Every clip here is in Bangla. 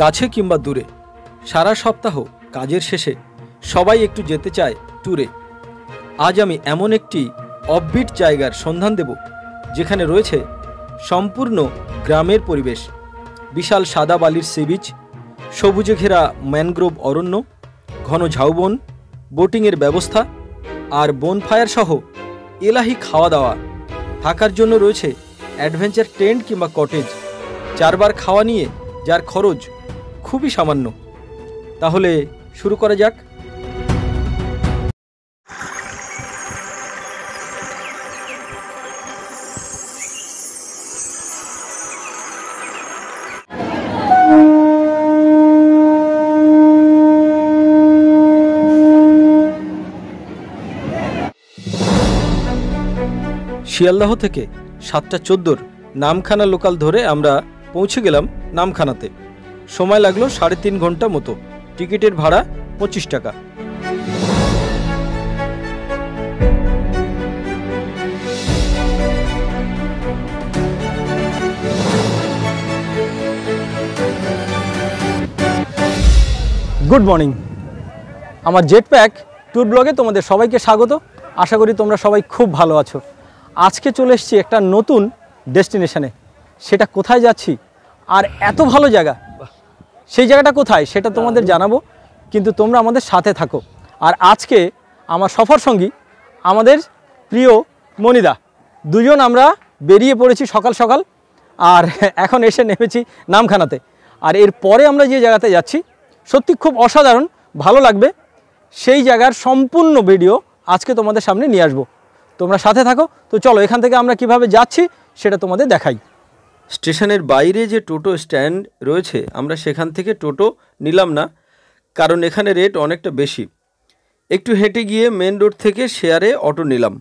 কাছে কিংবা দূরে, সারা সপ্তাহ কাজের শেষে সবাই একটু যেতে চায় ট্যুরে। আজ আমি এমন একটি অফবিট জায়গার সন্ধান দেব যেখানে রয়েছে সম্পূর্ণ গ্রামের পরিবেশ, বিশাল সাদা বালির সি বিচ, সবুজে ঘেরা ম্যানগ্রোভ অরণ্য, ঘন ঝাউবন, বোটিংয়ের ব্যবস্থা আর বনফায়ার সহ এলাহি খাওয়া দাওয়া। থাকার জন্য রয়েছে অ্যাডভেঞ্চার টেন্ট কিংবা কটেজ, 4 বার খাওয়া নিয়ে যার খরচ খুবই সামান্য। তাহলে শুরু করা যাক। শিয়ালদাহ থেকে 7:14 নামখানা লোকাল ধরে আমরা পৌঁছে গেলাম নামখানাতে। সময় লাগলো 3.5 ঘন্টা মতো। টিকিটের ভাড়া 25 টাকা। গুড মর্নিং, আমার জেট প্যাক ট্যুর ব্লগে তোমাদের সবাইকে স্বাগত। আশা করি তোমরা সবাই খুব ভালো আছো। আজকে চলে এসেছি একটা নতুন ডেস্টিনেশনে। সেটা কোথায় যাচ্ছি আর এত ভালো জায়গা, সেই জায়গাটা কোথায় সেটা তোমাদের জানাবো, কিন্তু তোমরা আমাদের সাথে থাকো। আর আজকে আমার সফর সঙ্গী আমাদের প্রিয় মনিদা, দুজন আমরা বেরিয়ে পড়েছি সকাল সকাল, আর এখন এসে নেমেছি নামখানাতে। আর এর পরে আমরা যে জায়গাতে যাচ্ছি সত্যি খুব অসাধারণ, ভালো লাগবে। সেই জায়গার সম্পূর্ণ ভিডিও আজকে তোমাদের সামনে নিয়ে আসবো। তোমরা সাথে থাকো। তো চলো এখান থেকে আমরা কিভাবে যাচ্ছি সেটা তোমাদের দেখাই। স্টেশনের বাইরে যে টোটো স্ট্যান্ড রয়েছে, আমরা সেখান থেকে টোটো নিলাম না, কারণ এখানে রেট অনেকটা বেশি। একটু হেঁটে গিয়ে মেন রোড থেকে শেয়ারে অটো নিলাম।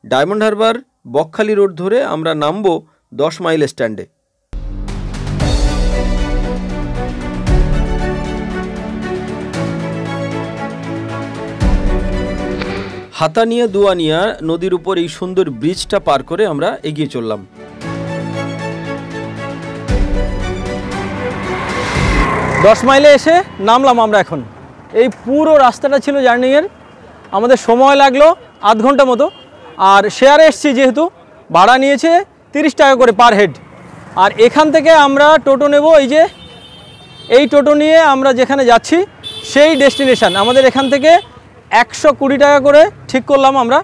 ডায়মন্ড হারবার বকখালি রোড ধরে আমরা নামবো 10 মাইল স্ট্যান্ডে। হাতানিয়া দুয়ানিয়া নদীর উপর এই সুন্দর ব্রিজটা পার করে আমরা এগিয়ে চললাম। 10 মাইলে এসে নামলাম আমরা এখন। এই পুরো রাস্তাটা ছিল জার্নিংয়ের, আমাদের সময় লাগলো আধ ঘন্টা মতো। আর শেয়ারে এসছি যেহেতু, ভাড়া নিয়েছে 30 টাকা করে পার হেড। আর এখান থেকে আমরা টোটো নেব, এই টোটো নিয়ে আমরা যেখানে যাচ্ছি সেই ডেস্টিনেশান। আমাদের এখান থেকে 120 টাকা করে ঠিক করলাম আমরা।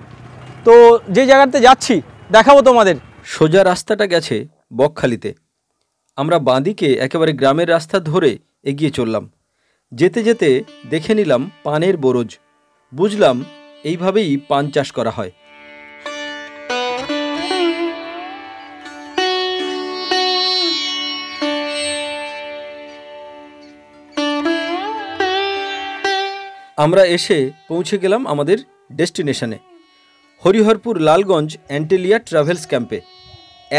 তো যে জায়গাতে যাচ্ছি দেখাবো তোমাদের। সোজা রাস্তাটা গেছে বকখালিতে। আমরা বাঁদিকে একেবারে গ্রামের রাস্তা ধরে এগিয়ে চললাম। যেতে যেতে দেখে নিলাম পানের বরজ। বুঝলাম এইভাবেই পান চাষ করা হয়। আমরা এসে পৌঁছে গেলাম আমাদের ডেস্টিনেশনে, হরিহরপুর লালগঞ্জ অ্যান্টেলিয়া ট্রাভেলস ক্যাম্পে।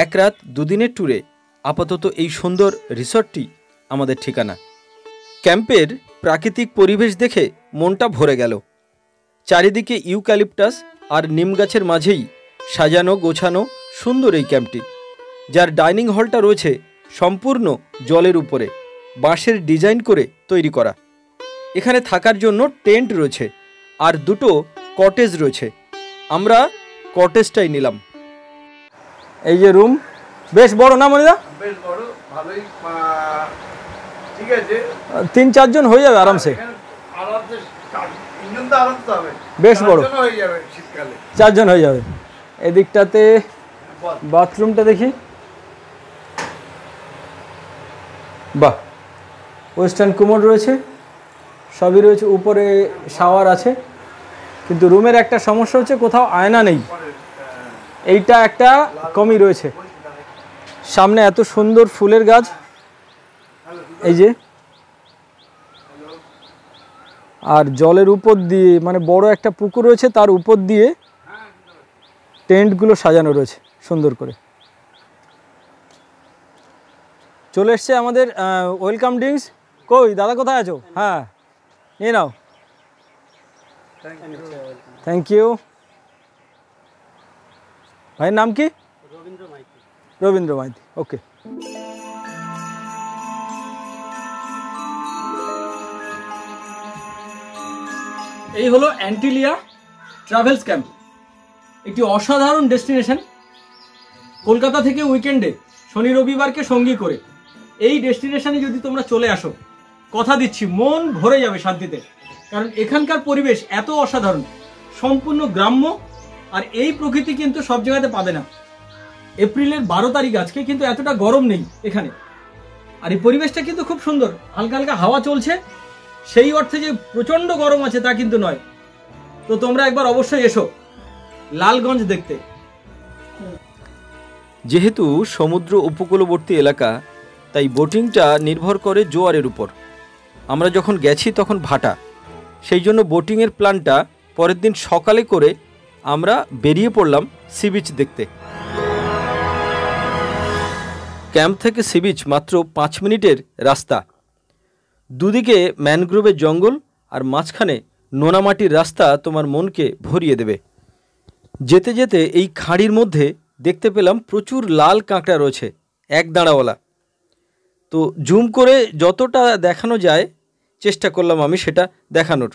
1 রাত 2 দিনের ট্যুরে আপাতত এই সুন্দর রিসর্টটি আমাদের ঠিকানা। ক্যাম্পের প্রাকৃতিক পরিবেশ দেখে মনটা ভরে গেল। চারিদিকে ইউক্যালিপটাস আর নিম গাছের মাঝেই সাজানো গোছানো সুন্দর এই ক্যাম্পটি, যার ডাইনিং হলটা রয়েছে সম্পূর্ণ জলের উপরে, বাঁশের ডিজাইন করে তৈরি করা। এখানে থাকার জন্য টেন্ট রয়েছে আর 2টো কটেজ রয়েছে। আমরা কটেজটাই নিলাম। এই যে রুম, বেশ বড় না মনিদা? বেশ বড়, ভালোই, ঠিক আছে, 3-4 জন হয়ে যাবে আরামসে। বেশ বড়, 4 জন হয়ে যাবে। এদিকটাতে বাথরুমটা দেখি, বাহ, ওয়েস্টার্ন কুমোড রয়েছে, সবই রয়েছে। উপরে শাওয়ার আছে, কিন্তু রুমের একটা সমস্যা হচ্ছে কোথাও আয়না নেই, এইটা একটা কমই রয়েছে। সামনে এত সুন্দর ফুলের গাছ, এই যে, আর জলের উপর দিয়ে মানে বড় একটা পুকুর রয়েছে, তার উপর দিয়ে টেন্টগুলো সাজানো রয়েছে সুন্দর করে। চলে এসছে আমাদের ওয়েলকাম ড্রিঙ্কস। কই দাদা, কোথায় আছো? হ্যাঁ, নিয়ে নাও। Thank you. ভাইয়ের নাম কি? রবীন্দ্র মাইতি। ওকে। এই হলো অ্যান্টিলিয়া ট্রাভেলস ক্যাম্প, একটি অসাধারণ ডেস্টিনেশন। কলকাতা থেকে উইকেন্ডে শনি রবিবারকে সঙ্গী করে এই ডেস্টিনেশনে যদি তোমরা চলে আসো, কথা দিচ্ছি মন ভরে যাবে শান্তিতে। কারণ এখানকার পরিবেশ এত অসাধারণ, সম্পূর্ণ গ্রাম্য, আর এই প্রকৃতি কিন্তু সব জায়গাতে পাবে না। এপ্রিলের 12 তারিখ আজকে, কিন্তু এতটা গরম নেই এখানে। আর এই পরিবেশটা কিন্তু খুব সুন্দর, হালকা হালকা হাওয়া চলছে, সেই অর্থে যে প্রচন্ড গরম আছে তা কিন্তু নয়। তো তোমরা একবার অবশ্যই এসো লালগঞ্জ দেখতে। যেহেতু সমুদ্র উপকূলবর্তী এলাকা, তাই বোটিংটা নির্ভর করে জোয়ারের উপর। আমরা যখন গেছি তখন ভাটা, সেই জন্য বোটিংয়ের প্ল্যানটা পরের দিন সকালে করে আমরা বেরিয়ে পড়লাম সি বিচ দেখতে। ক্যাম্প থেকে সি বিচ মাত্র 5 মিনিটের রাস্তা। দুদিকে ম্যানগ্রোভের জঙ্গল আর মাঝখানে নোনামাটির রাস্তা তোমার মনকে ভরিয়ে দেবে। যেতে যেতে এই খাঁড়ির মধ্যে দেখতে পেলাম প্রচুর লাল কাঁকড়া রয়েছে, এক দাঁড়াওয়ালা। তো জুম করে যতটা দেখানো যায় চেষ্টা করলাম আমি সেটা দেখানোর।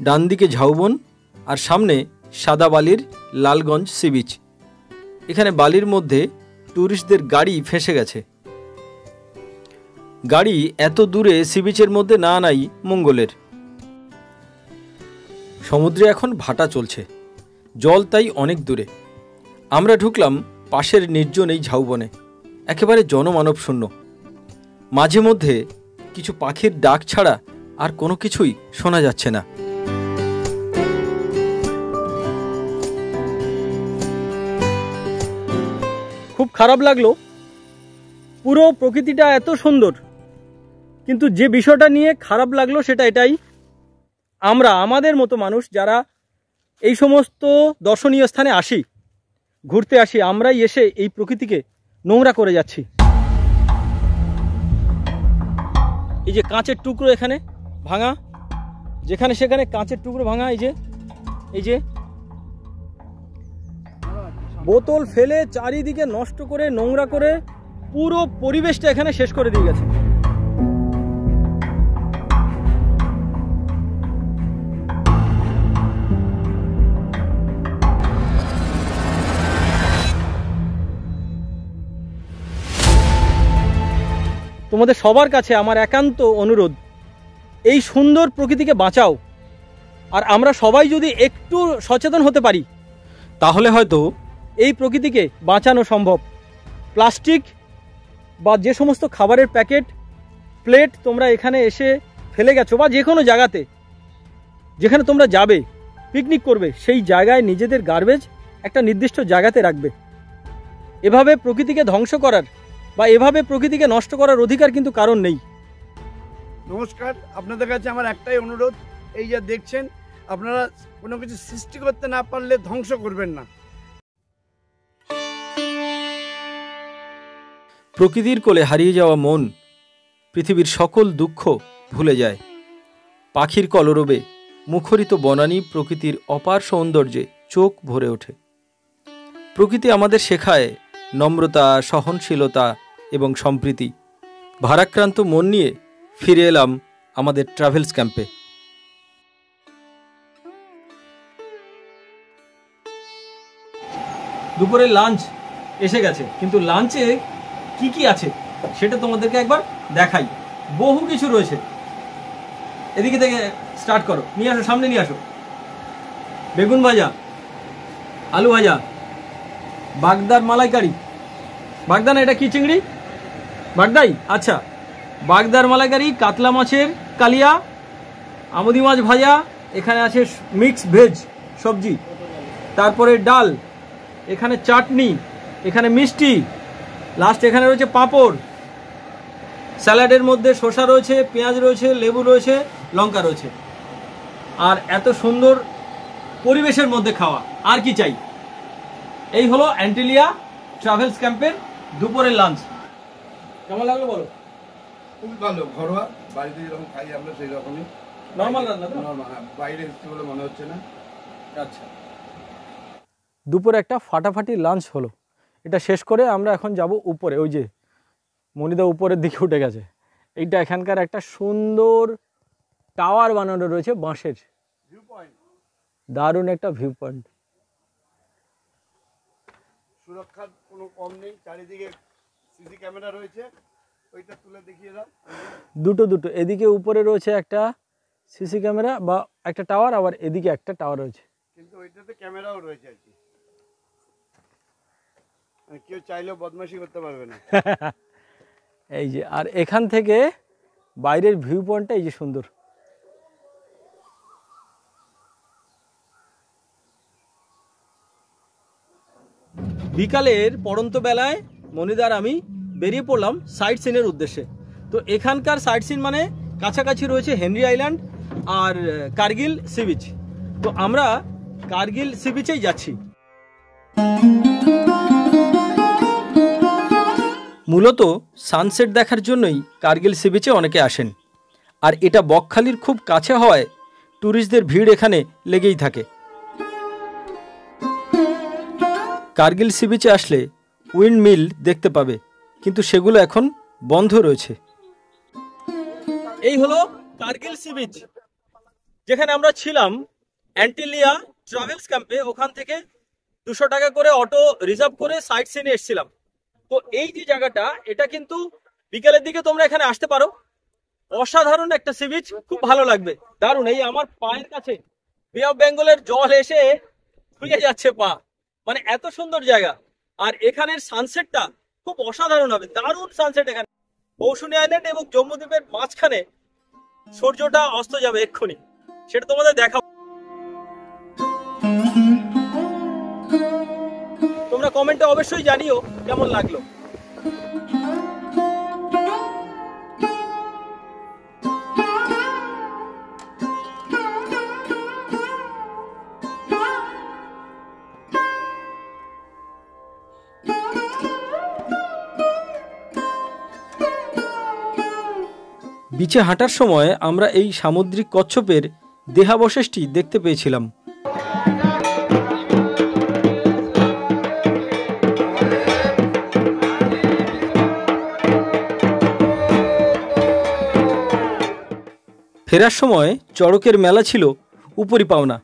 ডান দিকে ঝাউবন আর সামনে সাদা বালির লালগঞ্জ সি বিচ। এখানে বালির মধ্যে ট্যুরিস্টদের গাড়ি ফেঁসে গেছে। গাড়ি এত দূরে সি বিচের মধ্যে না নাই মঙ্গলের। সমুদ্রে এখন ভাটা চলছে, জল তাই অনেক দূরে। আমরা ঢুকলাম পাশের নির্জন এই ঝাউবনে, একেবারে জনমানব শূন্য। মাঝে মধ্যে কিছু পাখির ডাক ছাড়া আর কোনো কিছুই শোনা যাচ্ছে না। খুব খারাপ লাগলো, পুরো প্রকৃতিটা এত সুন্দর, কিন্তু যে বিষয়টা নিয়ে খারাপ লাগলো সেটা এটাই, আমরা আমাদের মতো মানুষ যারা এই সমস্ত দর্শনীয় স্থানে আসি, ঘুরতে আসি, আমরাই এসে এই প্রকৃতিকে নোংরা করে যাচ্ছি। এই যে কাঁচের টুকরো এখানে ভাঙা, যেখানে সেখানে কাঁচের টুকরো ভাঙা, এই যে বোতল ফেলে চারিদিকে নষ্ট করে নোংরা করে পুরো পরিবেশটা এখানে শেষ করে দিয়ে গেছে। তোমাদের সবার কাছে আমার একান্ত অনুরোধ, এই সুন্দর প্রকৃতিকে বাঁচাও। আর আমরা সবাই যদি একটু সচেতন হতে পারি, তাহলে হয়তো এই প্রকৃতিকে বাঁচানো সম্ভব। প্লাস্টিক বা যে সমস্ত খাবারের প্যাকেট, প্লেট তোমরা এখানে এসে ফেলে গেছো, বা যে কোনো জায়গাতে যেখানে তোমরা যাবে, পিকনিক করবে, সেই জায়গায় নিজেদের গার্বেজ একটা নির্দিষ্ট জায়গাতে রাখবে। এভাবে প্রকৃতিকে ধ্বংস করার বা এভাবে প্রকৃতিকে নষ্ট করার অধিকার কিন্তু কারণ নেই। নমস্কার, আপনাদের কাছে আমার একটাই অনুরোধ, এই যা দেখছেন, আপনারা কোনো কিছু সৃষ্টি করতে না পারলে ধ্বংস করবেন না। প্রকৃতির কোলে হারিয়ে যাওয়া মন পৃথিবীর সকল দুঃখ ভুলে যায়। পাখির কলরবে মুখরিত বনানী প্রকৃতির অপার সৌন্দর্যে চোখ ভরে ওঠে। প্রকৃতি আমাদের শেখায় নম্রতা, সহনশীলতা এবং সম্প্রীতি। ভারাক্রান্ত মন নিয়ে ফিরে এলাম আমাদের ট্রাভেলস ক্যাম্পে। দুপুরে লাঞ্চ এসে গেছে, কিন্তু লাঞ্চে কি কি আছে সেটা তোমাদেরকে একবার দেখাই। বহু কিছু রয়েছে। এদিকে থেকে স্টার্ট করো, নিয়ে আসো, সামনে নিয়ে আসো। বেগুন ভাজা, আলু ভাজা, বাগদার মালাইকারি। বাগদা না, এটা কি চিংড়ি? বাগদাই, আচ্ছা। বাগদার মালাইকারি, কাতলা মাছের কালিয়া, আমুদি মাছ ভাজা, এখানে আছে মিক্স ভেজ সবজি, তারপরে ডাল, এখানে চাটনি, এখানে মিষ্টি, লাস্ট এখানে রয়েছে পাঁপড়, স্যালাডের মধ্যে শসা রয়েছে, পেঁয়াজ রয়েছে, লেবু রয়েছে, লঙ্কা রয়েছে। আর এত সুন্দর পরিবেশের মধ্যে খাওয়া, আর কি চাই? এই হলো অ্যান্টিলিয়া ট্রাভেলস ক্যাম্পের দুপুরের লাঞ্চ। কেমন লাগলো বলো? খুবই ভালো, ঘরোয়া, বাড়িতে যেরকম খাই আমরা সেই রকমই নর্মাল রান্না তো? নর্মাল, বাইরে এসেছি বলে মনে হচ্ছে না। আচ্ছা, দুপুরে একটা ফাটাফাটি লাঞ্চ হলো। এটা শেষ করে আমরা এখন যাব উপরে। ওই যে মনিদা উপরের দিকে উঠে গেছে। এইটা এখানকার একটা সুন্দর টাওয়ার বানানো রয়েছে বাঁশের, ভিউ পয়েন্ট, দারুণ একটা ভিউ পয়েন্ট। সুরক্ষার কোনো কম নেই, চারিদিকে সিসি ক্যামেরা রয়েছে, ওইটা তুলে দেখিয়ে দাও। দুটো এদিকে উপরে রয়েছে একটা সিসি ক্যামেরা বা একটা টাওয়ার, আবার এদিকে একটা টাওয়ার রয়েছে। কিন্তু ওইটাতে ক্যামেরাও রয়েছে আর কি, কেউ চাইলেও বদমাশি করতে পারবে না। এই যে, আর এখান থেকে বাইরের ভিউ পয়েন্টটা এই যে সুন্দর। বিকালের পড়ন্ত বেলায় মনিদার আমি বেরিয়ে পড়লাম সাইট সিনের উদ্দেশ্যে। তো এখানকার সাইট সিন মানে কাছাকাছি রয়েছে হেনরি আইল্যান্ড আর কার্গিল সি বিচ। তো আমরা কার্গিল সি বিচেই যাচ্ছি। মূলত সানসেট দেখার জন্যই কার্গিল সি বিচে অনেকে আসেন, আর এটা বকখালির খুব কাছে হওয়ায় ট্যুরিস্টদের ভিড় এখানে লেগেই থাকে। কার্গিল সি বিচে আসলে উইন্ড মিল দেখতে পাবে, কিন্তু সেগুলো এখন বন্ধ রয়েছে। এই হলো কার্গিল সি বিচ, যেখানে আমরা ছিলাম অ্যান্টিলিয়া ট্রাভেলস ক্যাম্পে। ওখান থেকে 200 টাকা করে অটো রিজার্ভ করে সাইট সিনে এসেছিলাম। তো এই যে জায়গাটা, এটা কিন্তু বিকেলের দিকে তোমরা এখানে আসতে পারো। অসাধারণ একটা সি বিচ, খুব ভালো লাগবে, দারুণ। এই আমার পায়ের কাছে বে অফ বেঙ্গলের জল এসে ছুঁয়ে যাচ্ছে পা, মানে এত সুন্দর জায়গা। আর এখানের সানসেটটা খুব অসাধারণ হবে, দারুণ সানসেট এখানে। মৌসুমী আইল্যান্ড এবং জম্মু দ্বীপের মাঝখানে সূর্যটা অস্ত যাবে এক্ষুনি, সেটা তোমাদের দেখাবো। তোমরা কমেন্টে অবশ্যই জানিও কেমন লাগলো। বিচে হাঁটার সময় আমরা এই সামুদ্রিক কচ্ছপের দেহাবশেষটি দেখতে পেয়েছিলাম। ফেরার সময় চড়কের মেলা ছিল উপরি পাওনা।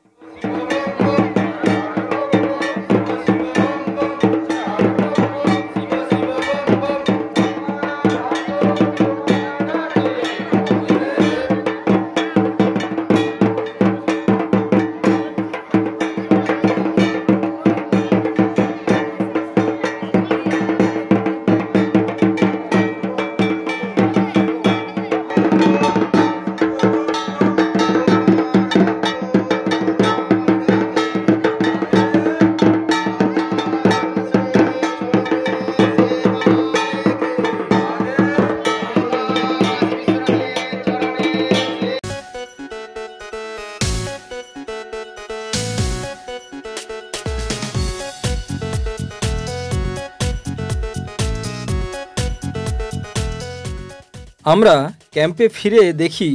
আমরা ক্যাম্পে ফিরে দেখি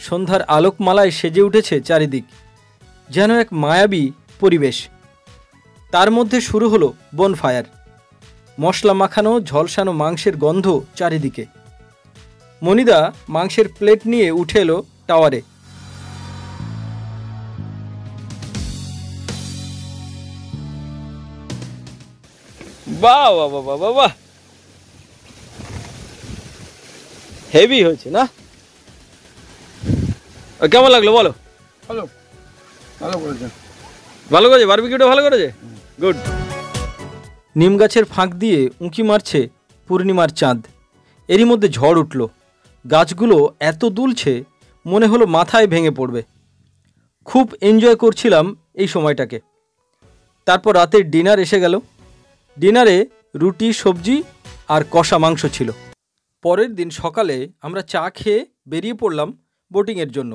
সন্ধ্যার আলোকমালায় সেজে উঠেছে চারিদিক, যেন এক মায়াবী পরিবেশ। তার মধ্যে শুরু হলো বনফায়ার, মশলা মাখানো ঝলসানো মাংসের গন্ধ চারিদিকে। মনিদা মাংসের প্লেট নিয়ে উঠে এলো টাওয়ারে। বাহ বাহ বাহ বাহ বাহ, হেভি হয়েছে না? কেমন লাগলো বলো? ভালো, ভালো করেছে, ভালো করেছে, বারবিকিউটা ভালো করেছে, গুড। নিম গাছের ফাঁক দিয়ে উঁকি মারছে পূর্ণিমার চাঁদ। এরই মধ্যে ঝড় উঠল, গাছগুলো এত দুলছে মনে হলো মাথায় ভেঙে পড়বে। খুব এনজয় করছিলাম এই সময়টাকে। তারপর রাতের ডিনার এসে গেল। ডিনারে রুটি, সবজি আর কষা মাংস ছিল। পরের দিন সকালে আমরা চা খেয়ে বেরিয়ে পড়লাম বোটিংয়ের জন্য।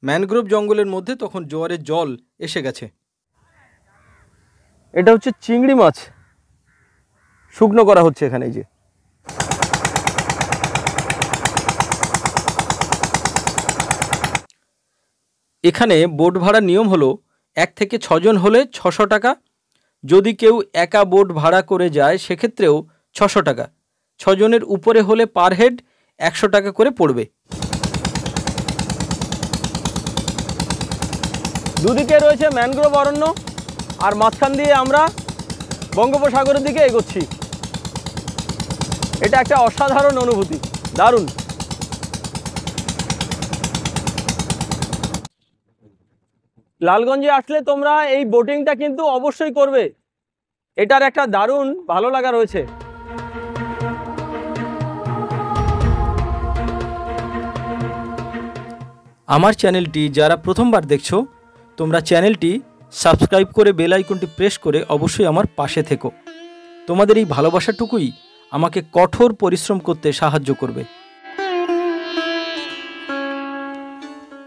ম্যানগ্রোভ জঙ্গলের মধ্যে তখন জোয়ারের জল এসে গেছে। এটা হচ্ছে চিংড়ি মাছ, শুকনো করা হচ্ছে এখানে। এই যে এখানে বোট ভাড়ার নিয়ম হলো 1 থেকে 6 জন হলে 600 টাকা, যদি কেউ একা বোট ভাড়া করে যায় সেক্ষেত্রেও 600 টাকা, 6 জনের উপরে হলে পার হেড 100 টাকা করে পড়বে। দুদিকে রয়েছে ম্যানগ্রোভ অরণ্য আর মাঝখান দিয়ে আমরা বঙ্গোপসাগরের দিকে এগোচ্ছি। এটা একটা অসাধারণ অনুভূতি, দারুণ। লালগঞ্জে আসলে তোমরা এই বোটিংটা কিন্তু অবশ্যই করবে, এটার একটা দারুণ ভালো লাগা রয়েছে। আমার চ্যানেলটি যারা প্রথমবার দেখছো, তোমরা চ্যানেলটি সাবস্ক্রাইব করে বেল আইকনটি প্রেস করে অবশ্যই আমার পাশে থেকো। তোমাদের এই ভালোবাসাটুকুই আমাকে কঠোর পরিশ্রম করতে সাহায্য করবে।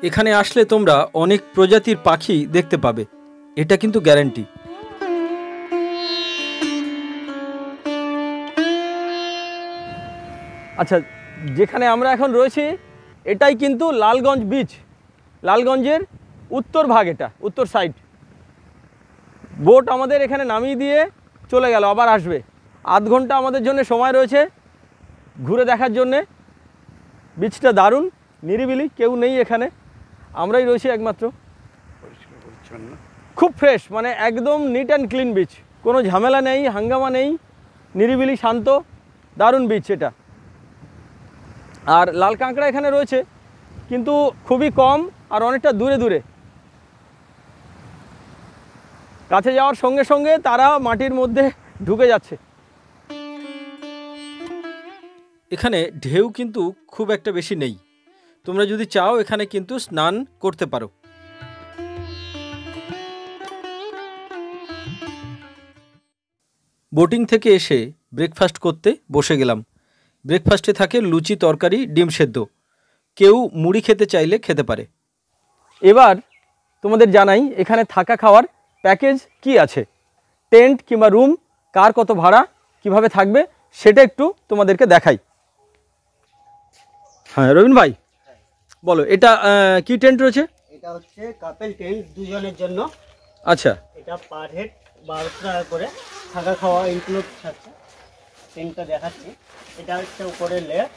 এখানে আসলে তোমরা অনেক প্রজাতির পাখি দেখতে পাবে, এটা কিন্তু গ্যারান্টি। আচ্ছা, যেখানে আমরা এখন রয়েছি এটাই কিন্তু লালগঞ্জ বিচ, লালগঞ্জের উত্তর ভাগ, এটা উত্তর সাইড। বোট আমাদের এখানে নামিয়ে দিয়ে চলে গেল, আবার আসবে। আধ ঘন্টা আমাদের জন্য সময় রয়েছে ঘুরে দেখার জন্যে। বিচটা দারুণ, নিরিবিলি, কেউ নেই এখানে, আমরাই রয়েছি একমাত্র। খুব ফ্রেশ, মানে একদম নিট অ্যান্ড ক্লিন বিচ, কোনো ঝামেলা নেই, হাঙ্গামা নেই, নিরিবিলি, শান্ত, দারুণ বিচ এটা। আর লাল কাঁকড়া এখানে রয়েছে কিন্তু খুবই কম আর অনেকটা দূরে দূরে। কাছে যাওয়ার সঙ্গে সঙ্গে তারা মাটির মধ্যে ঢুকে যাচ্ছে। এখানে ঢেউ কিন্তু খুব একটা বেশি নেই, তোমরা যদি চাও এখানে কিন্তু স্নান করতে পারো। বোটিং থেকে এসে ব্রেকফাস্ট করতে বসে গেলাম। ব্রেকফাস্টে থাকে লুচি, তরকারি, ডিম সেদ্ধ। কেউ মুড়ি খেতে চাইলে খেতে পারে। এবার তোমাদের জানাই এখানে থাকা খাওয়ার প্যাকেজ কি আছে, টেন্ট কিংবা রুম, কার কত ভাড়া, কিভাবে থাকবে সেটা একটু তোমাদেরকে দেখাই। হ্যাঁ রবিন ভাই বলো, এটা কি টেন্ট রয়েছে? এটা হচ্ছে কাপল টেন্ট, দুজনের জন্য। আচ্ছা, এটা পার হেড 1200 টাকা করে, থাকা খাওয়া ইনক্লুড থাকছে। টেন্টটা দেখাচ্ছি, এটা হচ্ছে উপরে লেয়ার,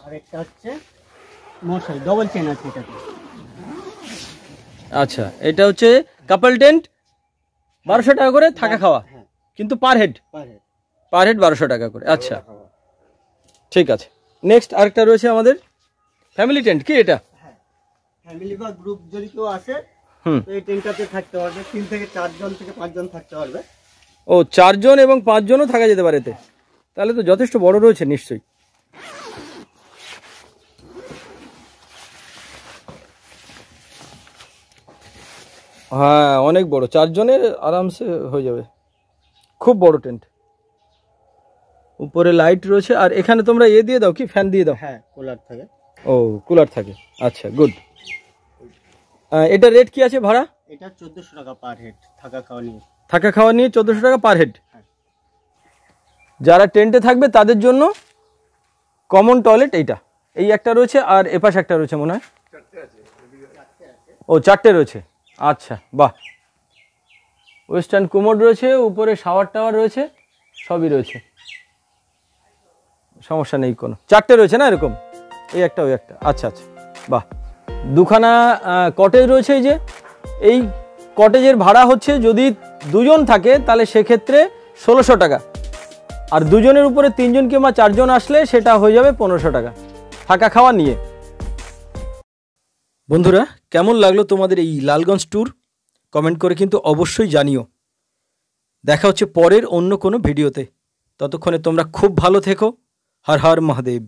আর একটা হচ্ছে মশাই, ডবল চেন আছে এটাতে। আচ্ছা, এটা হচ্ছে কাপল টেন্ট, 1200 টাকা করে থাকা খাওয়া, হ্যাঁ, কিন্তু পার হেড পার হেড। 1200 টাকা করে। আচ্ছা ঠিক আছে। নেক্সট আরেকটা রয়েছে আমাদের ফ্যামিলি টেন্ট, কি এটা? হ্যাঁ, ফ্যামিলি বা গ্রুপ যদি কেউ আসে হুম, তো এই টেন্টটাতে থাকতে পারবে। 3 থেকে 4 জন থেকে 5 জন থাকতে পারবে। ও 4 জন এবং 5 জনও থাকা যেতে পারে এতে, তাহলে তো যথেষ্ট বড় রয়েছে নিশ্চয়ই। হ্যাঁ অনেক বড়, 4 জনের আরামসে হয়ে যাবে, খুব বড় টেন্ট। উপরে লাইট রয়েছে, আর এখানে তোমরা দিয়ে দাও, কি ফ্যান দিয়ে দাও? হ্যাঁ, কুলার থাকে। ও কুলার থাকে, আচ্ছা গুড। এটা রেট কি আছে ভাড়া? এটা 1400 টাকা পার হেড, থাকা খাওয়া নিয়ে। থাকা খাওয়া নিয়ে 1400 টাকা পার হেড। হ্যাঁ। যারা টেন্টে থাকবে তাদের জন্য কমন টয়লেট এইটা, এই একটা রয়েছে আর এপাশে একটা রয়েছে মনে হয়। ও 4টে রয়েছে, আচ্ছা বাহ। ওয়েস্টার্ন কোমোড রয়েছে, উপরে শাওয়ার টাওয়ার রয়েছে, সবই রয়েছে, সমস্যা নেই কোনো। 4টে রয়েছে না এরকম, এই একটা ওই একটা, আচ্ছা আচ্ছা বাহ। দুখানা কটেজ রয়েছে। এই যে এই কটেজের ভাড়া হচ্ছে যদি 2 জন থাকে তাহলে সেক্ষেত্রে 1600 টাকা, আর 2 জনের উপরে 3 জন কিংবা 4 জন আসলে সেটা হয়ে যাবে 1500 টাকা থাকা খাওয়া নিয়ে। বন্ধুরা, কেমন লাগলো তোমাদের এই লালগঞ্জ ট্যুর? কমেন্ট করে কিন্তু অবশ্যই জানিও। দেখা হচ্ছে পরের অন্য কোনো ভিডিওতে, ততক্ষণে তোমরা খুব ভালো থেকো। হর হর মহাদেব।